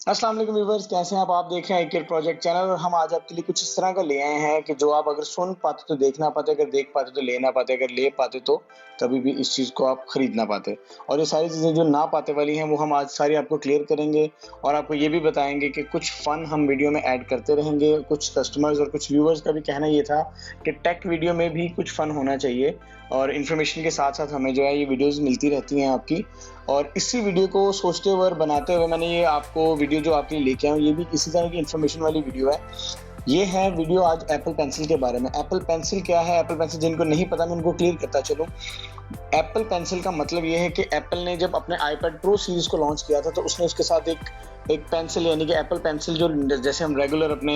अस्सलाम वालेकुम व्यूअर्स, कैसे हैं आप देख रहे हैं एक प्रोजेक्ट चैनल। और हम आज आपके लिए कुछ इस तरह का ले आए हैं कि जो आप अगर सुन पाते तो देख ना पाते, अगर देख पाते तो ले ना पाते, अगर ले पाते तो कभी भी इस चीज़ को आप खरीद ना पाते। और ये सारी चीज़ें जो ना पाते वाली हैं वो हम आज सारी आपको क्लियर करेंगे और आपको ये भी बताएंगे कि कुछ फ़न हम वीडियो में ऐड करते रहेंगे। कुछ कस्टमर्स और कुछ व्यूअर्स का भी कहना ये था कि टेक वीडियो में भी कुछ फ़न होना चाहिए और इन्फॉर्मेशन के साथ साथ हमें जो है ये वीडियोज़ मिलती रहती हैं आपकी। और इसी वीडियो को सोचते हुए और बनाते हुए मैंने ये आपको वीडियो जो आपके लिए लेके आया हूँ, ये भी इसी तरह की इन्फॉर्मेशन वाली वीडियो है। ये है वीडियो आज एप्पल पेंसिल के बारे में। एप्पल पेंसिल क्या है? एप्पल पेंसिल जिनको नहीं पता मैं उनको क्लियर करता चलूँ। एप्पल पेंसिल का मतलब ये है कि एप्पल ने जब अपने आईपैड प्रो सीरीज़ को लॉन्च किया था तो उसने उसके साथ एक पेंसिल यानी कि एप्पल पेंसिल जो जैसे हम रेगुलर अपने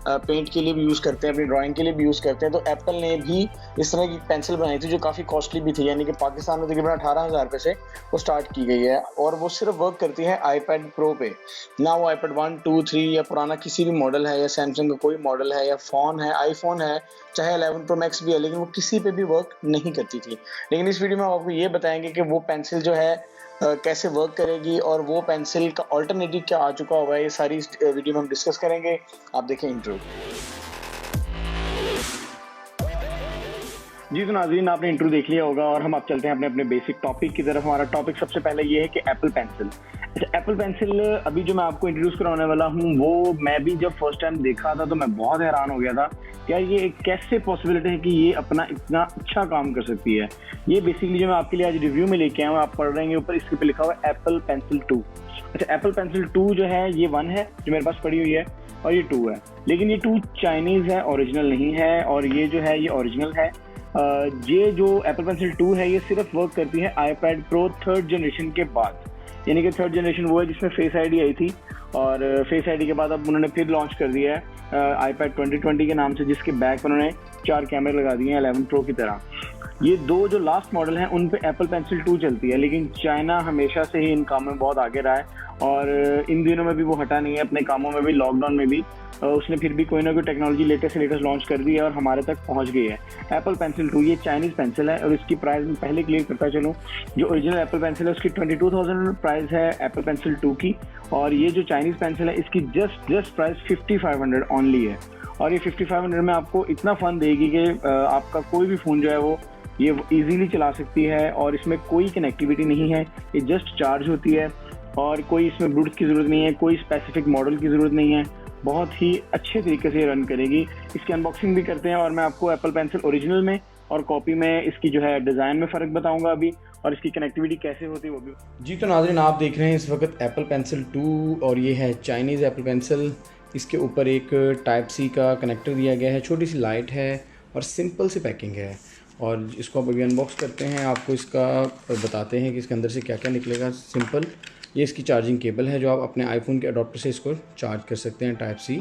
पेंट के लिए भी यूज़ करते हैं, अपनी ड्राइंग के लिए भी यूज़ करते हैं, तो एप्पल ने भी इस तरह की पेंसिल बनाई थी जो काफ़ी कॉस्टली भी थी। यानी कि पाकिस्तान में तकरीबन 18,000 रुपये से वो स्टार्ट की गई है और वो सिर्फ वर्क करती है आईपैड प्रो पे। ना वो आईपैड 1, 2, 3 या पुराना किसी भी मॉडल है या सैमसंग का कोई मॉडल है या फ़ोन है, आईफोन है, चाहे 11 प्रो मैक्स भी है, लेकिन वो किसी पे भी वर्क नहीं करती थी। लेकिन इस वीडियो में हम आपको ये बताएंगे कि वो पेंसिल जो है कैसे वर्क करेगी और वो पेंसिल का अल्टरनेटिव क्या आ चुका हुआ है, ये सारी इस वीडियो में हम डिस्कस करेंगे। आप देखें इंट्रो। जी तो नाज़रीन, आपने इंट्रो देख लिया होगा और हम अब चलते हैं अपने बेसिक टॉपिक की तरफ। हमारा टॉपिक सबसे पहले ये है कि एप्पल पेंसिल। अच्छा, एप्पल पेंसिल अभी जो मैं आपको इंट्रोड्यूस कराने वाला हूँ वो मैं भी जब फर्स्ट टाइम देखा था तो मैं बहुत हैरान हो गया था। क्या ये कैसे पॉसिबिलिटी है कि ये अपना इतना अच्छा काम कर सकती है। ये बेसिकली जो मैं आपके लिए आज रिव्यू में लेके आया हूँ, आप पढ़ रहे हैं ऊपर इसके पे लिखा हुआ है एप्पल पेंसिल 2। अच्छा, एप्पल पेंसिल 2 जो है ये 1 है जो मेरे पास पड़ी हुई है और ये 2 है, लेकिन ये 2 चाइनीज़ है, ओरिजिनल नहीं है। और ये जो है ये ओरिजिनल है। ये जो एप्पल पेंसिल 2 है ये सिर्फ वर्क करती है आईपैड प्रो 3rd जनरेशन के बाद। यानी कि 3rd जनरेशन वो है जिसमें फेस आईडी आई थी और फेस आईडी के बाद अब उन्होंने फिर लॉन्च कर दिया है आईपैड 2020 के नाम से, जिसके बैक पर उन्होंने 4 कैमरे लगा दिए हैं 11 प्रो की तरह। ये 2 जो लास्ट मॉडल हैं उन पे एप्पल पेंसिल 2 चलती है, लेकिन चाइना हमेशा से ही इन कामों में बहुत आगे रहा है और इन दिनों में भी वो हटा नहीं है। अपने कामों में भी, लॉकडाउन में भी उसने फिर भी कोई ना कोई टेक्नोलॉजी लेटेस्ट लॉन्च कर दी है और हमारे तक पहुंच गई है। एप्पल पेंसिल 2 ये चाइनीज़ पेंसिल है और इसकी प्राइस मैं पहले क्लियर करता चलूँ। जो ओरिजिनल एप्पल पेंसिल है उसकी 22,000 प्राइस है एप्पल पेंसिल 2 की, और ये जो चाइनीज़ पेंसिल है इसकी जस्ट प्राइस 5500 ओनली है। और ये 5500 में आपको इतना फन देगी कि आपका कोई भी फ़ोन जो है वो ये इजीली चला सकती है और इसमें कोई कनेक्टिविटी नहीं है, ये जस्ट चार्ज होती है और कोई इसमें ब्लूटूथ की ज़रूरत नहीं है, कोई स्पेसिफिक मॉडल की ज़रूरत नहीं है। बहुत ही अच्छे तरीके से रन करेगी। इसकी अनबॉक्सिंग भी करते हैं और मैं आपको एप्पल पेंसिल ओरिजिनल में और कॉपी में इसकी जो है डिज़ाइन में फ़र्क बताऊंगा अभी, और इसकी कनेक्टिविटी कैसे होती है वो भी। जी तो नाज़रीन, आप देख रहे हैं इस वक्त एप्पल पेंसिल 2 और ये है चाइनीज़ एप्पल पेंसिल। इसके ऊपर एक टाइप सी का कनेक्टर दिया गया है, छोटी सी लाइट है और सिंपल सी पैकिंग है। और इसको आप अभी अनबॉक्स करते हैं, आपको इसका बताते हैं कि इसके अंदर से क्या क्या निकलेगा। सिंपल ये इसकी चार्जिंग केबल है जो आप अपने आईफोन के अडोप्टर से इसको चार्ज कर सकते हैं, टाइप सी।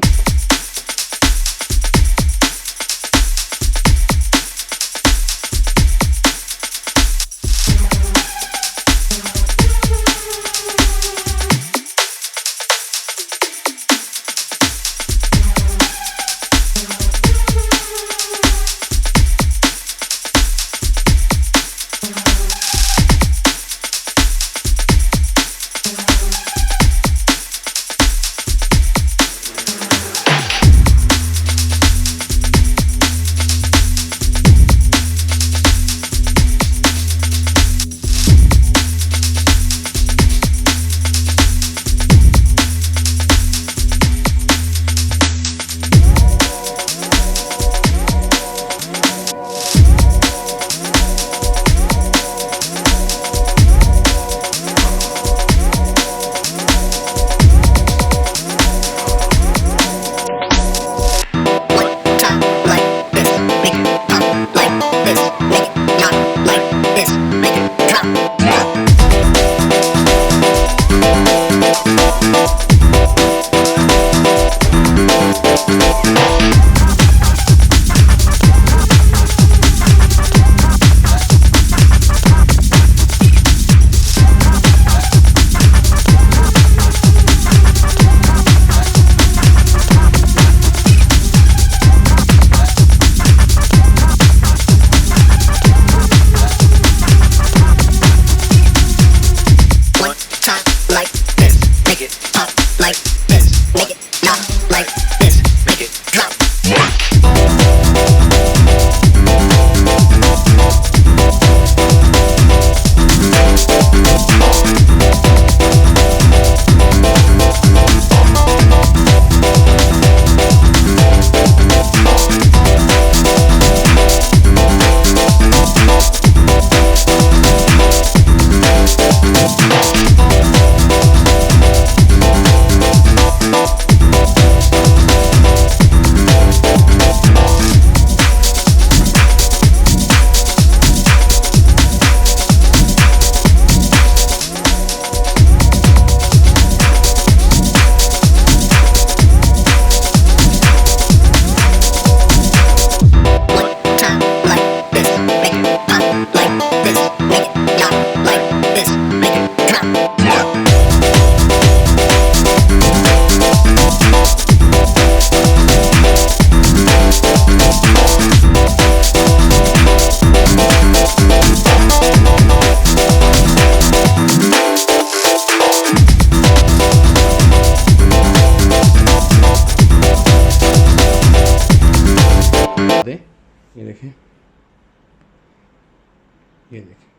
ये देखिए,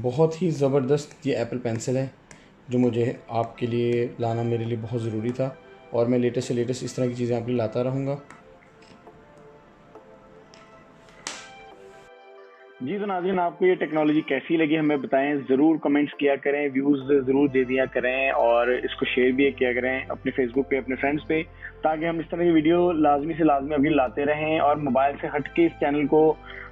बहुत ही ज़बरदस्त ये एप्पल पेंसिल है जो मुझे आपके लिए लाना मेरे लिए बहुत ज़रूरी था, और मैं लेटेस्ट से लेटेस्ट इस तरह की चीज़ें आपके लिए लाता रहूँगा। जी तो नाज़रीन, आपको ये टेक्नोलॉजी कैसी लगी हमें बताएं, ज़रूर कमेंट्स किया करें, व्यूज़ ज़रूर दे दिया करें और इसको शेयर भी किया करें अपने फेसबुक पे, अपने फ्रेंड्स पे, ताकि हम इस तरह की वीडियो लाजमी से लाजमी अभी लाते रहें। और मोबाइल से हट के इस चैनल को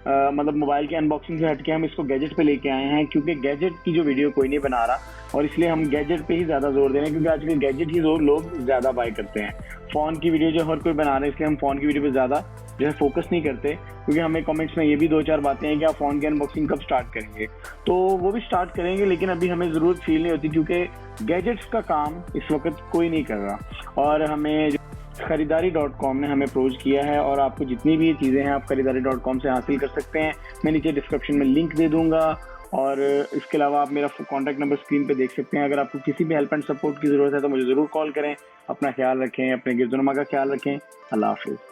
मतलब मोबाइल के अनबॉक्सिंग से हट के हम इसको गैजेट पे लेके आए हैं, क्योंकि गैजेट की जो वीडियो कोई नहीं बना रहा और इसलिए हम गैजेट पे ही ज़्यादा जोर दे रहे हैं, क्योंकि आजकल गैजेट ही लोग ज़्यादा बाय करते हैं। फ़ोन की वीडियो जो हर कोई बना रहा है, इसलिए हम फ़ोन की वीडियो पे ज़्यादा जो है फोकस नहीं करते, क्योंकि हमें कमेंट्स में ये भी 2-4 बातें हैं कि आप फ़ोन की अनबॉक्सिंग कब स्टार्ट करेंगे, तो वो भी स्टार्ट करेंगे, लेकिन अभी हमें ज़रूरत फील नहीं होती, क्योंकि गैजेट्स का काम इस वक्त कोई नहीं कर रहा। और हमें खरीदारी.com ने हमें अप्रोच किया है, और आपको जितनी भी चीज़ें हैं आप खरीदारी.com से हासिल कर सकते हैं। मैं नीचे डिस्क्रिप्शन में लिंक दे दूंगा, और इसके अलावा आप मेरा कॉन्टैक्ट नंबर स्क्रीन पे देख सकते हैं। अगर आपको किसी भी हेल्प एंड सपोर्ट की ज़रूरत है तो मुझे ज़रूर कॉल करें। अपना ख्याल रखें, अपने गिरदुनमा का ख्याल रखें। अल्लाह हाफिज़।